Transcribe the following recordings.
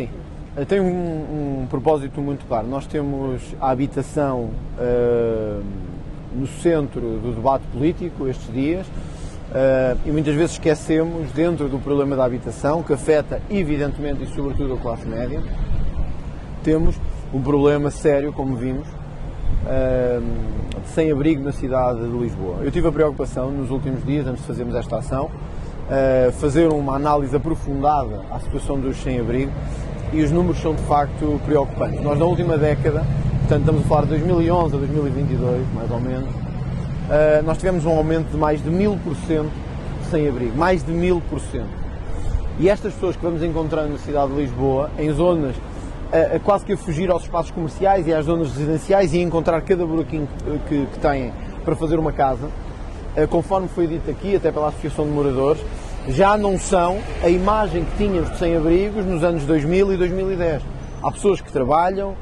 Sim, tem um propósito muito claro. Nós temos a habitação no centro do debate político estes dias e muitas vezes esquecemos, dentro do problema da habitação, que afeta evidentemente e sobretudo a classe média, temos um problema sério, como vimos, de sem-abrigo na cidade de Lisboa. Eu tive a preocupação nos últimos dias, antes de fazermos esta ação, fazer uma análise aprofundada à situação dos sem-abrigo e os números são de facto preocupantes. Nós na última década, portanto estamos a falar de 2011 a 2022, mais ou menos, nós tivemos um aumento de mais de 1000% de sem-abrigo, mais de 1000%. E estas pessoas que vamos encontrando na cidade de Lisboa, em zonas quase que a fugir aos espaços comerciais e às zonas residenciais e a encontrar cada buraquinho que têm para fazer uma casa, conforme foi dito aqui, até pela Associação de Moradores, já não são a imagem que tínhamos de sem-abrigos nos anos 2000 e 2010. Há pessoas que trabalham,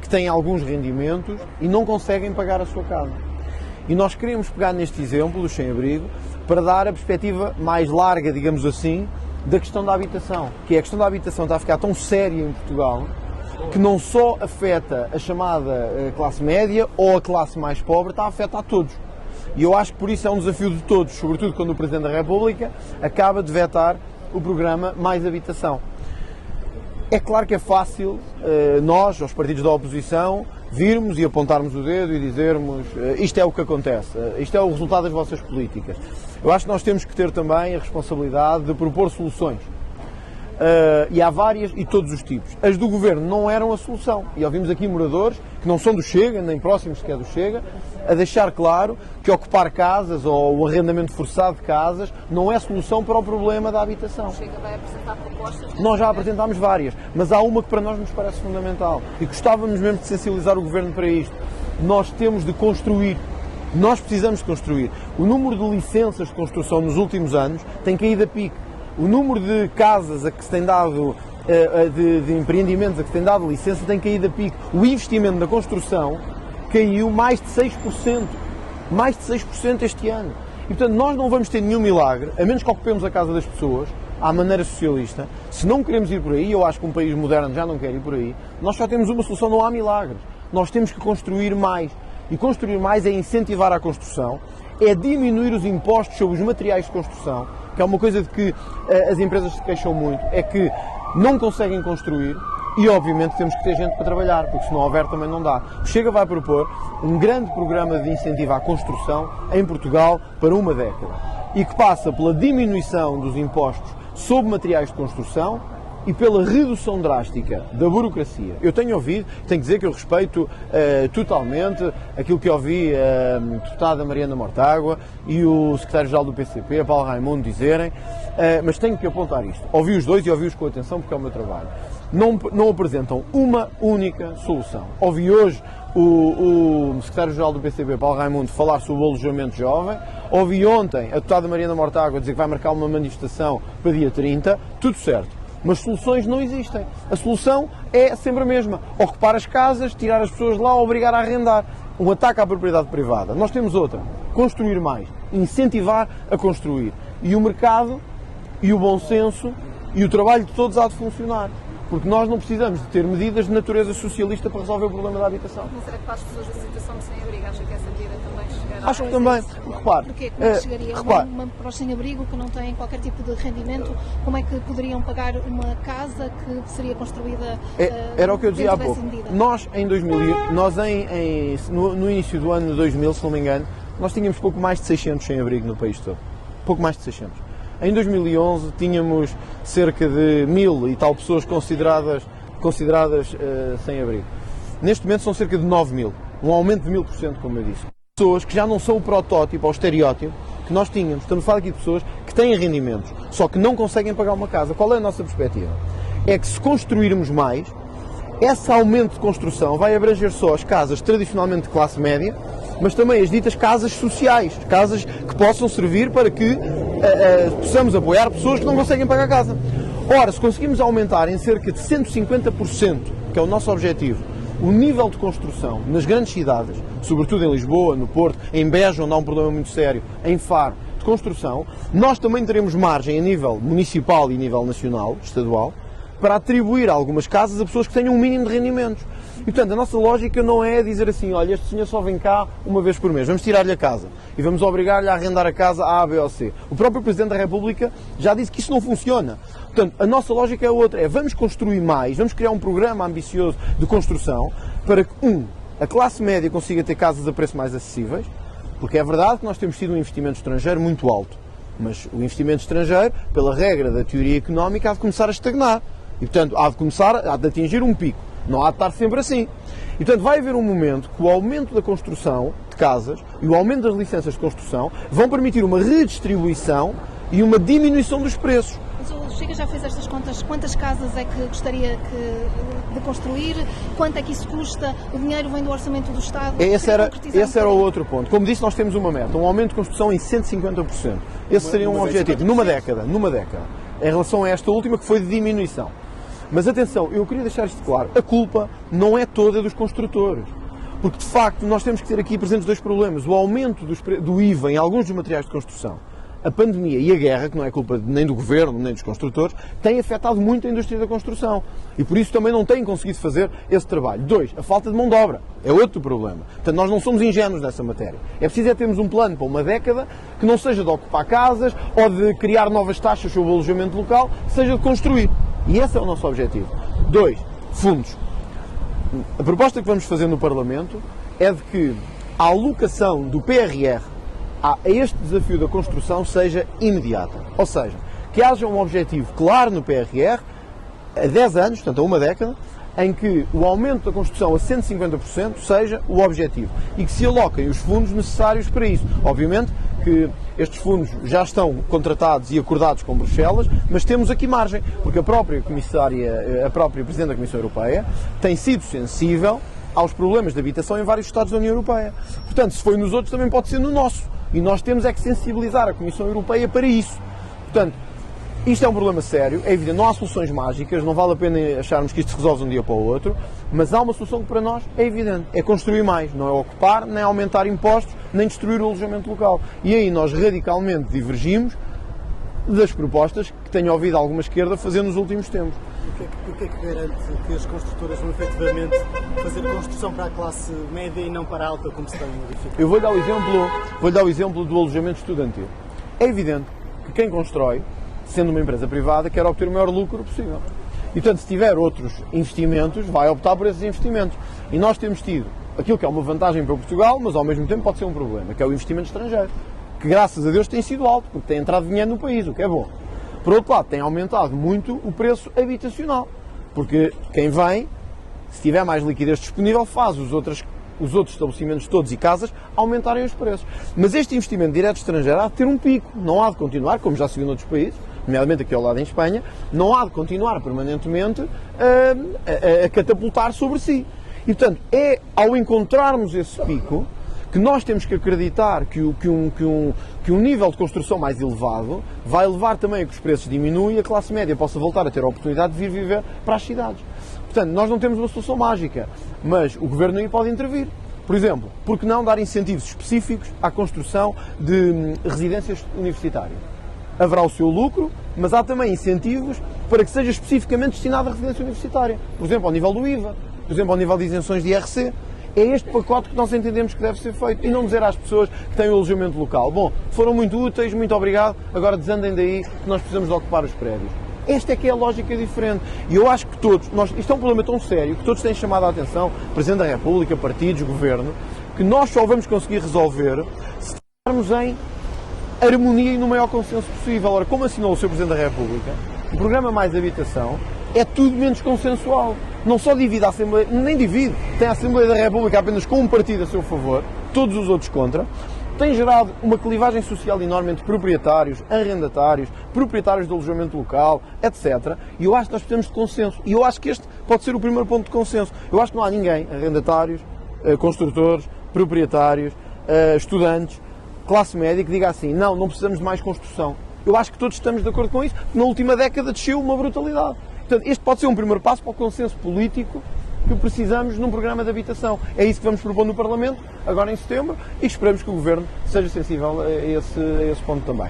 que têm alguns rendimentos e não conseguem pagar a sua casa. E nós queremos pegar neste exemplo dos sem-abrigo para dar a perspectiva mais larga, digamos assim, da questão da habitação, que é a questão da habitação está a ficar tão séria em Portugal que não só afeta a chamada classe média ou a classe mais pobre, está a afetar a todos. E eu acho que por isso é um desafio de todos, sobretudo quando o Presidente da República acaba de vetar o programa Mais Habitação. É claro que é fácil nós, os partidos da oposição, virmos e apontarmos o dedo e dizermos isto é o que acontece, isto é o resultado das vossas políticas. Eu acho que nós temos que ter também a responsabilidade de propor soluções. E há várias e todos os tipos. As do Governo não eram a solução. E ouvimos aqui moradores, que não são do Chega, nem próximos sequer do Chega, a deixar claro que ocupar casas ou o arrendamento forçado de casas não é solução para o problema da habitação. O Chega vai apresentar propostas? Nós já apresentámos várias, mas há uma que para nós nos parece fundamental e gostávamos mesmo de sensibilizar o Governo para isto. Nós temos de construir. Nós precisamos de construir. O número de licenças de construção nos últimos anos tem caído a pique. O número de casas a que se tem dado, de empreendimentos a que se tem dado licença tem caído a pique. O investimento na construção caiu mais de 6%. Mais de 6% este ano. E portanto nós não vamos ter nenhum milagre, a menos que ocupemos a casa das pessoas, à maneira socialista. Se não queremos ir por aí, eu acho que um país moderno já não quer ir por aí, nós só temos uma solução, não há milagres. Nós temos que construir mais. E construir mais é incentivar a construção, é diminuir os impostos sobre os materiais de construção, que é uma coisa de que as empresas se queixam muito, é que não conseguem construir e, obviamente, temos que ter gente para trabalhar, porque se não houver também não dá. O Chega vai propor um grande programa de incentivo à construção em Portugal para uma década e que passa pela diminuição dos impostos sobre materiais de construção e pela redução drástica da burocracia. Eu tenho ouvido, tenho que dizer que eu respeito totalmente aquilo que ouvi a deputada Mariana Mortágua e o secretário-geral do PCP, Paulo Raimundo, dizerem, mas tenho que apontar isto. Ouvi os dois e ouvi-os com atenção porque é o meu trabalho. Não apresentam uma única solução. Ouvi hoje o secretário-geral do PCP, Paulo Raimundo, falar sobre o alojamento jovem. Ouvi ontem a deputada Mariana Mortágua dizer que vai marcar uma manifestação para dia 30. Tudo certo. Mas soluções não existem. A solução é sempre a mesma. Ocupar as casas, tirar as pessoas de lá, obrigar a arrendar. Um ataque à propriedade privada. Nós temos outra. Construir mais. Incentivar a construir. E o mercado, e o bom senso, e o trabalho de todos há de funcionar. Porque nós não precisamos de ter medidas de natureza socialista para resolver o problema da habitação. Não será que para as pessoas da situação de sem-abrigo acha que essa medida também chegará? Acho que também. Repare. Porquê? Como é que chegaria para os sem-abrigo que não têm qualquer tipo de rendimento? Como é que poderiam pagar uma casa que seria construída era o que eu dizia há pouco. Medida? Nós, no início do ano 2000, se não me engano, nós tínhamos pouco mais de 600 sem-abrigo no país todo. Pouco mais de 600. Em 2011 tínhamos cerca de 1000 e tal pessoas consideradas sem abrigo. Neste momento são cerca de 9000, um aumento de 1000%, como eu disse. Pessoas que já não são o protótipo ou o estereótipo que nós tínhamos. Estamos a falar aqui de pessoas que têm rendimentos, só que não conseguem pagar uma casa. Qual é a nossa perspectiva? É que se construirmos mais, esse aumento de construção vai abranger só as casas tradicionalmente de classe média, mas também as ditas casas sociais, casas que possam servir para que possamos apoiar pessoas que não conseguem pagar a casa. Ora, se conseguimos aumentar em cerca de 150%, que é o nosso objetivo, o nível de construção nas grandes cidades, sobretudo em Lisboa, no Porto, em Beja, onde há um problema muito sério, em Faro, de construção, nós também teremos margem a nível municipal e a nível nacional, estadual, para atribuir algumas casas a pessoas que tenham um mínimo de rendimentos. E, portanto, a nossa lógica não é dizer assim, olha, este senhor só vem cá uma vez por mês, vamos tirar-lhe a casa e vamos obrigar-lhe a arrendar a casa A, B ou C. O próprio Presidente da República já disse que isso não funciona. Portanto, a nossa lógica é outra, é vamos construir mais, vamos criar um programa ambicioso de construção para que, a classe média consiga ter casas a preço mais acessíveis, porque é verdade que nós temos tido um investimento estrangeiro muito alto, mas o investimento estrangeiro, pela regra da teoria económica, há de começar a estagnar e, portanto, há de atingir um pico. Não há de estar sempre assim. E, portanto, vai haver um momento que o aumento da construção de casas e o aumento das licenças de construção vão permitir uma redistribuição e uma diminuição dos preços. Mas o Chega já fez estas contas, quantas casas é que gostaria de construir, quanto é que isso custa, o dinheiro vem do orçamento do Estado? Esse era o outro ponto. Como disse, nós temos uma meta, um aumento de construção em 150%. Esse seria um objetivo, numa década, em relação a esta última que foi de diminuição. Mas atenção, eu queria deixar isto claro, a culpa não é toda dos construtores. Porque, de facto, nós temos que ter aqui presentes dois problemas. O aumento do IVA em alguns dos materiais de construção, a pandemia e a guerra, que não é culpa nem do governo, nem dos construtores, têm afetado muito a indústria da construção. E por isso também não têm conseguido fazer esse trabalho. 2, a falta de mão de obra. É outro problema. Portanto, nós não somos ingênuos nessa matéria. É preciso termos um plano para uma década que não seja de ocupar casas ou de criar novas taxas sobre o alojamento local, seja de construir. E esse é o nosso objetivo. 2, fundos. A proposta que vamos fazer no Parlamento é de que a alocação do PRR a este desafio da construção seja imediata. Ou seja, que haja um objetivo claro no PRR, a 10 anos, portanto a uma década, em que o aumento da construção a 150% seja o objetivo e que se aloquem os fundos necessários para isso. Obviamente que estes fundos já estão contratados e acordados com Bruxelas, mas temos aqui margem, porque a própria Presidente da Comissão Europeia tem sido sensível aos problemas de habitação em vários Estados da União Europeia. Portanto, se foi nos outros, também pode ser no nosso. E nós temos é que sensibilizar a Comissão Europeia para isso. Portanto, isto é um problema sério, é evidente, não há soluções mágicas, não vale a pena acharmos que isto se resolve de um dia para o outro, mas há uma solução que para nós é evidente, é construir mais, não é ocupar, nem aumentar impostos, nem destruir o alojamento local. E aí nós radicalmente divergimos das propostas que tenho ouvido alguma esquerda fazer nos últimos tempos. O que é que garante que as construtoras vão efetivamente fazer construção para a classe média e não para a alta, como se tem modificado? Eu vou dar o exemplo do alojamento estudantil. É evidente que quem constrói, sendo uma empresa privada, quer obter o maior lucro possível. E, portanto, se tiver outros investimentos, vai optar por esses investimentos. E nós temos tido aquilo que é uma vantagem para Portugal, mas ao mesmo tempo pode ser um problema, que é o investimento estrangeiro, que graças a Deus tem sido alto, porque tem entrado dinheiro no país, o que é bom. Por outro lado, tem aumentado muito o preço habitacional, porque quem vem, se tiver mais liquidez disponível, faz os outros estabelecimentos todos e casas aumentarem os preços. Mas este investimento direto estrangeiro há de ter um pico, não há de continuar, como já se viu noutros países, nomeadamente aqui ao lado em Espanha, não há de continuar permanentemente a catapultar sobre si. E, portanto, é ao encontrarmos esse pico que nós temos que acreditar que um nível de construção mais elevado vai levar também a que os preços diminuam e a classe média possa voltar a ter a oportunidade de vir viver para as cidades. Portanto, nós não temos uma solução mágica, mas o Governo aí pode intervir. Por exemplo, por que não dar incentivos específicos à construção de residências universitárias? Haverá o seu lucro, mas há também incentivos para que seja especificamente destinado à residência universitária. Por exemplo, ao nível do IVA, por exemplo, ao nível de isenções de IRC. É este pacote que nós entendemos que deve ser feito e não dizer às pessoas que têm o alojamento local: bom, foram muito úteis, muito obrigado, agora desandem daí que nós precisamos de ocupar os prédios. Esta é que é a lógica diferente. E eu acho que isto é um problema tão sério que todos têm chamado a atenção, Presidente da República, partidos, Governo, que nós só vamos conseguir resolver se estivermos em harmonia e no maior consenso possível. Ora, como assinou o Sr. Presidente da República, o programa Mais Habitação é tudo menos consensual. Não só divide a Assembleia, nem divide, tem a Assembleia da República apenas com um partido a seu favor, todos os outros contra, tem gerado uma clivagem social enorme entre proprietários, arrendatários, proprietários de alojamento local, etc. E eu acho que nós precisamos de consenso. E eu acho que este pode ser o primeiro ponto de consenso. Eu acho que não há ninguém, arrendatários, construtores, proprietários, estudantes, classe média, que diga assim: não precisamos de mais construção. Eu acho que todos estamos de acordo com isso. Na última década desceu uma brutalidade. Portanto, este pode ser um primeiro passo para o consenso político que precisamos num programa de habitação. É isso que vamos propor no Parlamento, agora em setembro, e esperamos que o Governo seja sensível a esse ponto também.